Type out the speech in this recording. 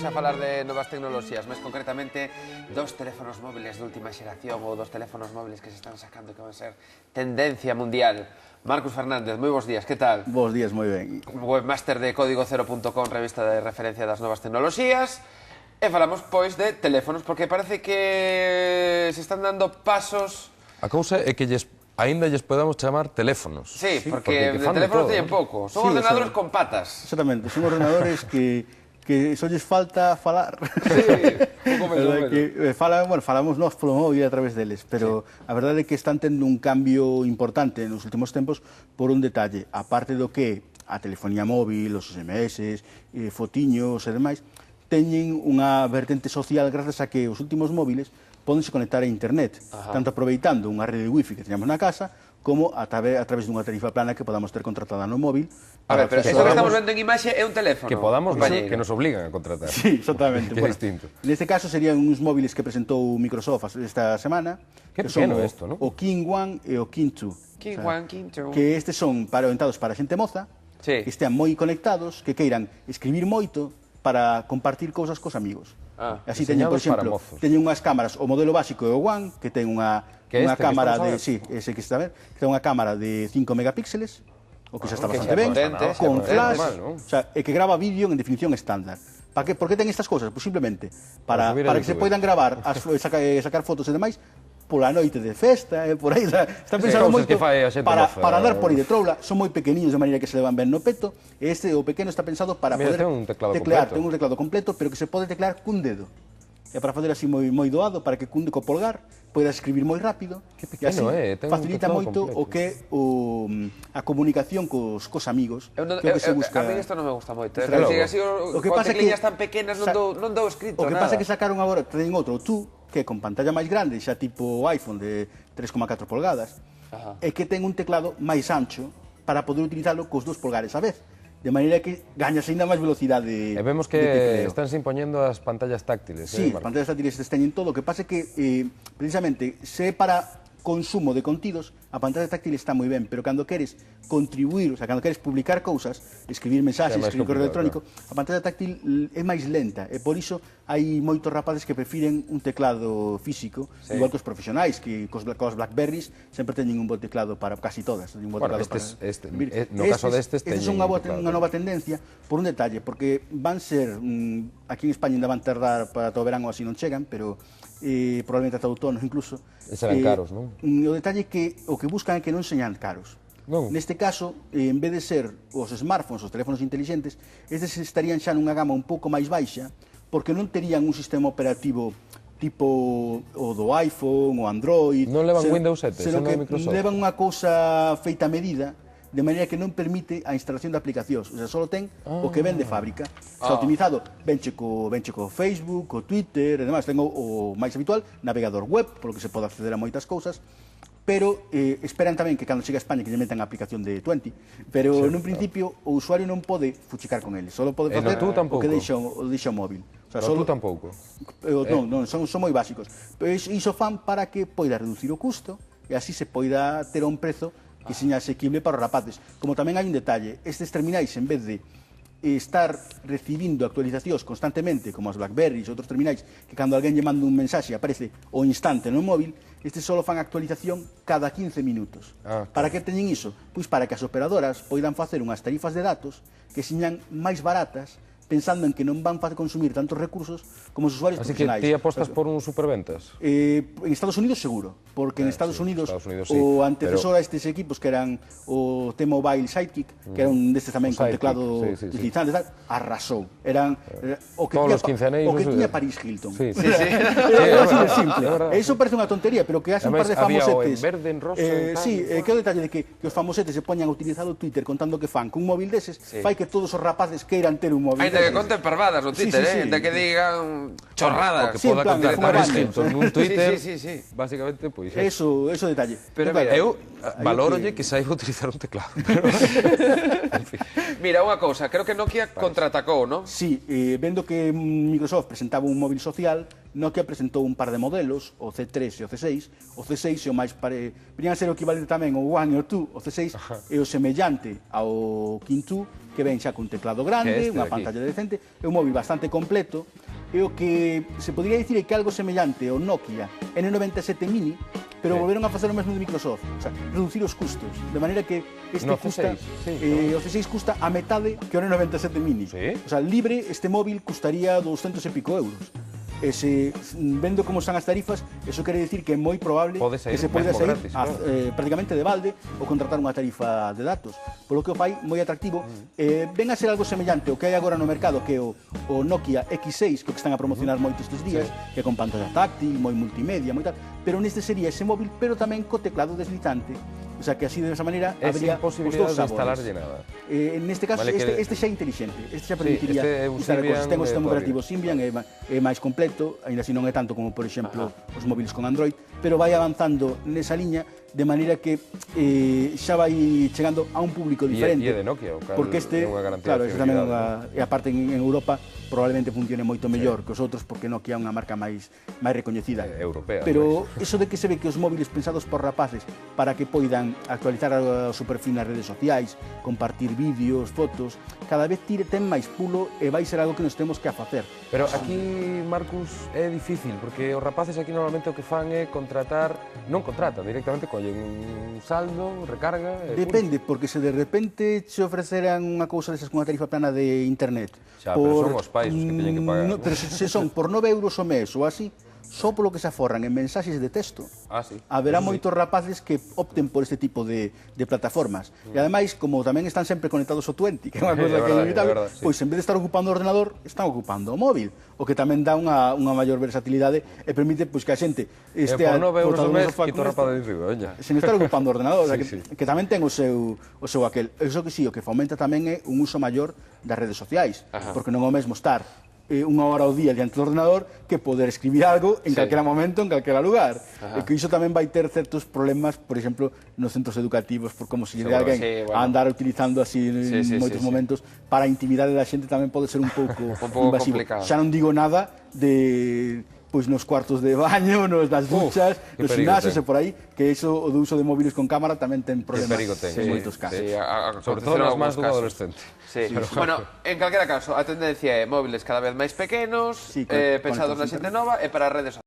a falar de novas tecnoloxías, máis concretamente dos teléfonos móviles de última xeración ou dos teléfonos móviles que se están sacando que van a ser tendencia mundial. Marcos Fernández, moi bons días, que tal? Bos días, moi ben. Webmaster de código0.com, revista de referencia das novas tecnoloxías. E falamos, pois, de teléfonos, porque parece que se están dando pasos... A cousa é que aínda lles podamos chamar teléfonos. Sí, porque de teléfonos teñen pouco. Son ordenadores con patas. Exactamente, son ordenadores que só lles falta falar. Sí, pouco menos. Falamos nós polo móvil a través deles, pero a verdade é que están tendo un cambio importante nos últimos tempos por un detalle. A parte do que a telefonía móvil, os SMS, fotiños e demais, teñen unha vertente social grazas a que os últimos móviles pódense conectar a internet, tanto aproveitando unha rede wifi que teñamos na casa, como a través dunha tarifa plana que podamos ter contratada no móvil. A ver, pero isto que estamos vendo en imaxe é un teléfono. Que podamos, que nos obligan a contratar. Sí, exactamente. Que é distinto. Neste caso serían uns móviles que presentou Microsoft esta semana. Que pequeno isto, non? O King One e o King 2. King One, King 2. Que estes son orientados para xente moza, que estean moi conectados, que queiran escribir moito para compartir cousas cos amigos. Así teñen, por exemplo, teñen unhas cámaras, o modelo básico é o One, que ten unha cámara de, ese que está a ver, que ten unha cámara de 5 megapíxeles, o que xa está bastante ben, con flash, o sea, e que grava vídeo en definición estándar. Por que ten estas cousas? Pois simplemente para que se poidan gravar, sacar fotos e demais, pola noite de festa, por aí, está pensado moito para andar por aí de troula, son moi pequeniños de maneira que se levan ben no peto, e o pequeno está pensado para poder teclear, ten un teclado completo, pero que se pode teclear cun dedo. E para facer así moi doado, para que cunde co polgar, poida escribir moi rápido, e así facilita moito o que a comunicación cos amigos, que o que se busca. A mí isto non me gusta moito, con tecliñas tan pequenas non dou escrito nada. O que pasa é que sacaron agora, teñen outro, que con pantalla máis grande, xa tipo iPhone de 3,4 polgadas, e que ten un teclado máis ancho para poder utilizarlo cos 2 polgares a vez. De maneira que gañas ainda máis velocidade de tecleo. E vemos que estánse impoñendo as pantallas táctiles. Sí, as pantallas táctiles teñen todo. O que pasa é que, precisamente, se é para consumo de contidos, a pantalla táctil está moi ben, pero cando queres contribuir, o sea, cando queres publicar cousas, escribir mensaxes, escribir correo electrónico, a pantalla táctil é máis lenta, e por iso hai moitos rapaces que prefiren un teclado físico, igual que os profesionais, que cos Blackberries sempre teñen un bo teclado para casi todas. No caso destes teñen unha nova tendencia, por un detalle, porque van ser, aquí en España ainda van tardar para todo o verano, así non chegan, pero probablemente ata outono incluso. E serán caros, non? O detalle é que o que buscan é que non señan caros. Neste caso, en vez de ser os smartphones, os teléfonos inteligentes, estes estarían xa nunha gama un pouco máis baixa, porque non terían un sistema operativo tipo o do iPhone, o Android. Non levan Windows 7, senón que Microsoft. levan unha cousa feita a medida, de maneira que non permite a instalación de aplicacións, o sea, só ten o que ven de fábrica. Está optimizado, venche co Facebook, co Twitter, e demais, ten o máis habitual, navegador web, polo que se pode acceder a moitas cousas, pero esperan tamén que cando chegue a España que lle metan a aplicación de 20, pero nun principio o usuario non pode fuchicar con ele, só pode facer o que deixa o móvil. Tú tampouco? Non, son moi básicos. Iso fan para que poida reducir o custo e así se poida ter un prezo que seña asequible para os rapaces. Como tamén hai un detalle, estes terminais, en vez de estar recibindo actualizacións constantemente, como as Blackberries ou outros terminais, que cando alguén lle manda un mensaxe aparece o instante no móvil, estes só fan actualización cada 15 minutos. Para que teñen iso? Pois para que as operadoras poidan facer unhas tarifas de datos que señan máis baratas, pensando en que non van a consumir tantos recursos como os usuarios profesionais. Así que ti apostas por un superventas? En Estados Unidos seguro, porque en Estados Unidos o antecesor a estes equipos que eran o T-Mobile Sidekick, que era un destes tamén con teclado deslizante, arrasou. Eran o que tiña Paris Hilton. Era así de simple. Iso parece unha tontería, pero que haxe un par de famosetes. Había o en verde, en rosa, sí, que é o detalle de que os famosetes se poñan a utilizar o Twitter contando que fan cun móvil deses, fai que todos os rapaces queiran ter un móvil. Ainda que conten parvadas no Twitter, ainda que digan chorradas. O que poda contar Paris Hilton nun Twitter, basicamente, pois eso detalle. Pero eu valórolle que saiba utilizar un teclado. Mira, unha cousa, creo que Nokia contraatacou, non? Sí, vendo que Microsoft presentaba un móvil social, Nokia presentou un par de modelos, o C3 e o C6. O C6 é o máis viñan a ser o equivalente tamén ao One e o 2. O C6 é o semellante ao King 2, que ven xa cun teclado grande, unha pantalla decente, é un móvil bastante completo, e o que se podría dicir é que algo semellante ao Nokia N97 Mini, pero volveron a facer o mesmo de Microsoft, o sea, reducir os custos, de maneira que este custa, o C6 custa a metade que o N97 Mini. O sea, libre este móvil custaría 200 e pico euros. Vendo como están as tarifas, eso quere dicir que é moi probable que se poida sair prácticamente de balde ou contratar unha tarifa de datos, polo que o fai moi atractivo. Ven a ser algo semellante ao que hai agora no mercado, que é o Nokia X6, que están a promocionar moito estes días, que é con pantalla táctil, moi multimedia, moi tal, pero neste sería ese móvil, pero tamén co teclado deslizante. O sea, que así de esa maneira habría os dous sabores. Neste caso, este xa é inteligente, este xa permitiría instalar cosas. Ten o sistema operativo Symbian, é máis completo, ainda así non é tanto como, por exemplo, os móviles con Android, pero vai avanzando nesa liña de maneira que xa vai chegando a un público diferente. E de Nokia, o cal porque é unha garantía claro, de fidelidade. E aparte en Europa probablemente funcione moito mellor que os outros, porque Nokia é unha marca máis recoñecida. Europea. Pero eso de que se ve que os móviles pensados por rapaces para que poidan actualizar o seu perfil nas redes sociais, compartir vídeos, fotos, cada vez ten máis pulo e vai ser algo que nos temos que facer. Pero aquí, Marcus, é difícil, porque os rapaces aquí normalmente o que fan é contratar, non contratan directamente, collen un saldo, recarga... Depende, porque se de repente se ofreceran unha cousa desas con unha tarifa plana de internet... Xa, pero son os pais os que teñen que pagar. Pero se son por 9 euros o mes ou así, só polo que se aforran en mensaxes de texto, haberá moitos rapaces que opten por este tipo de plataformas. E ademais, como tamén están sempre conectados ao 20, que é unha cosa que é inevitable, pois en vez de estar ocupando o ordenador, están ocupando o móvil, o que tamén dá unha maior versatilidade e permite que a xente estea... Por 9 euros o mes, quito rapaz de encima, sen estar ocupando o ordenador, que tamén ten o seu aquel. Eso que sí, o que fomenta tamén é un uso maior das redes sociais, porque non é o mesmo estar unha hora ao día diante do ordenador que poder escribir algo en calquera momento, en calquera lugar. E que iso tamén vai ter certos problemas, por exemplo, nos centros educativos, por como se lle alguén a andar utilizando así en moitos momentos para a intimidade da xente tamén pode ser un pouco invasivo. Xa non digo nada de pois nos cuartos de baño, nas duchas, nos gimnasios e por aí, que iso, o do uso de móviles con cámara tamén ten problemas en moitos casos. Sobre todo nas máis dun adolescente. Bueno, en calquera caso, a tendencia é móviles cada vez máis pequenos, pensados na xente nova e para redes sociais.